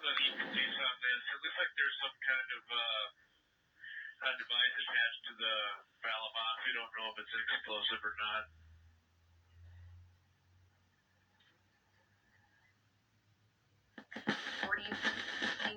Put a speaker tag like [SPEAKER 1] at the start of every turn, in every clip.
[SPEAKER 1] the inconsistencies on this. It looks like there's some kind of a device attached to the ballot box. We don't know if it's explosive or not.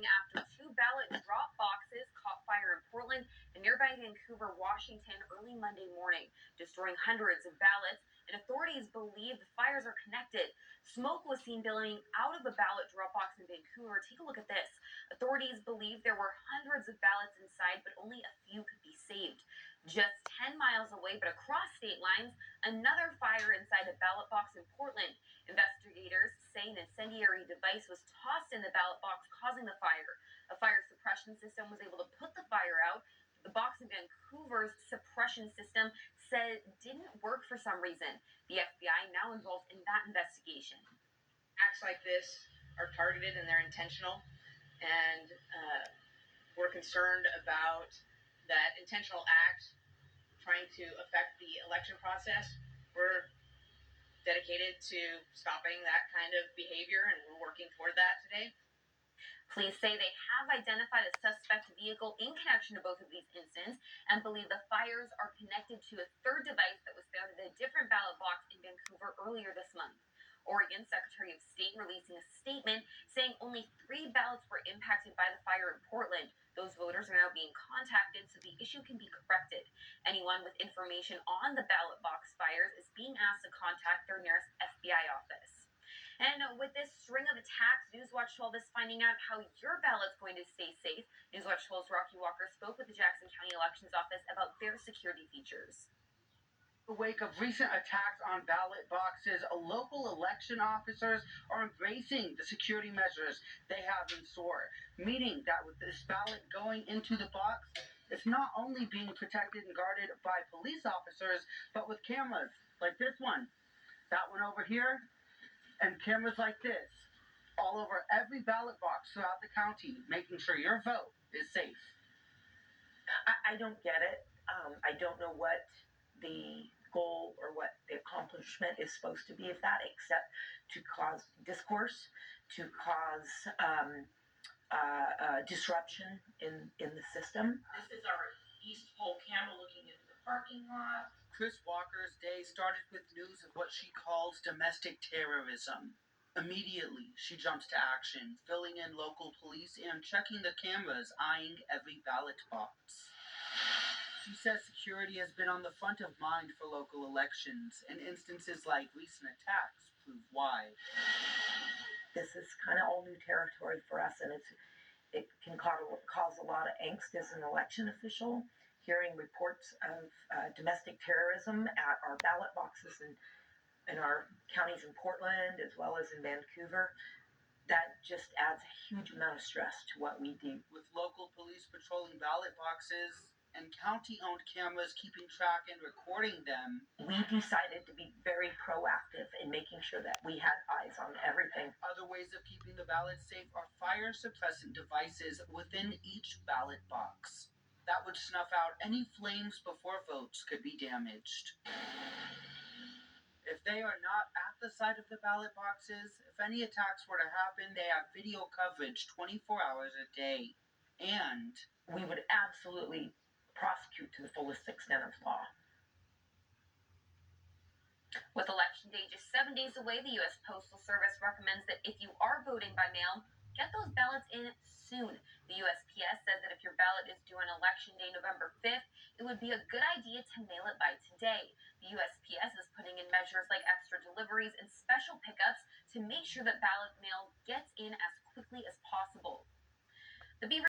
[SPEAKER 2] After two ballot drop boxes caught fire in Portland and nearby Vancouver, Washington, early Monday morning, destroying hundreds of ballots, and authorities believe the fires are connected. Smoke was seen billowing out of a ballot drop box in Vancouver. Take a look at this. Authorities believe there were hundreds of ballots inside, but only a few could be saved. Just 10 miles away, but across state lines, another fire inside a ballot box in Portland. Investigators say an incendiary device was tossed in the ballot box, causing the fire. A fire suppression system was able to put the fire out. The box in Vancouver's suppression system said it didn't work for some reason. The FBI now involved in that investigation.
[SPEAKER 3] Acts like this are targeted and they're intentional, and we're concerned about that intentional act trying to affect the election process. We're dedicated to stopping that kind of behavior, and we're working toward that today.
[SPEAKER 2] Police say they have identified a suspect vehicle in connection to both of these incidents and believe the fires are connected to a third device that was found in a different ballot box in Vancouver earlier this month. Oregon Secretary of State releasing a statement saying only 3 ballots were impacted by the fire in Portland. Those voters are now being contacted so the issue can be corrected. Anyone with information on the ballot box fires is being asked to contact their nearest FBI office. And with this string of attacks, Newswatch 12 is finding out how your ballot's going to stay safe. Newswatch 12's Rocky Walker spoke with the Jackson County Elections Office about their security features.
[SPEAKER 4] In the wake of recent attacks on ballot boxes, local election officers are embracing the security measures they have in store, meaning that with this ballot going into the box, it's not only being protected and guarded by police officers, but with cameras like this one, that one over here, and cameras like this all over every ballot box throughout the county, making sure your vote is safe.
[SPEAKER 5] I don't get it. I don't know what the goal or what the accomplishment is supposed to be of that, except to cause discourse, to cause disruption in the system.
[SPEAKER 3] This is our east pole camera looking into the parking lot.
[SPEAKER 4] Chris Walker's day started with news of what she calls domestic terrorism. Immediately, she jumps to action, filling in local police and checking the cameras, eyeing every ballot box. She says security has been on the front of mind for local elections, and instances like recent attacks prove why.
[SPEAKER 5] This is kind of all new territory for us, and it can cause a lot of angst as an election official, hearing reports of domestic terrorism at our ballot boxes in our counties in Portland as well as in Vancouver. That just adds a huge amount of stress to what we do.
[SPEAKER 4] With local police patrolling ballot boxes and county-owned cameras keeping track and recording them,
[SPEAKER 5] we decided to be very proactive in making sure that we had eyes on everything.
[SPEAKER 4] Other ways of keeping the ballot safe are fire suppressant devices within each ballot box that would snuff out any flames before votes could be damaged. If they are not at the site of the ballot boxes, if any attacks were to happen, they have video coverage 24 hours a day. And
[SPEAKER 5] we would absolutely prosecute to the fullest extent of law.
[SPEAKER 2] With Election Day just 7 days away, the U.S. Postal Service recommends that if you are voting by mail, get those ballots in soon. The USPS says that if your ballot is due on Election Day, November 5th, it would be a good idea to mail it by today. The USPS is putting in measures like extra deliveries and special pickups to make sure that ballot mail gets in as quickly as possible. The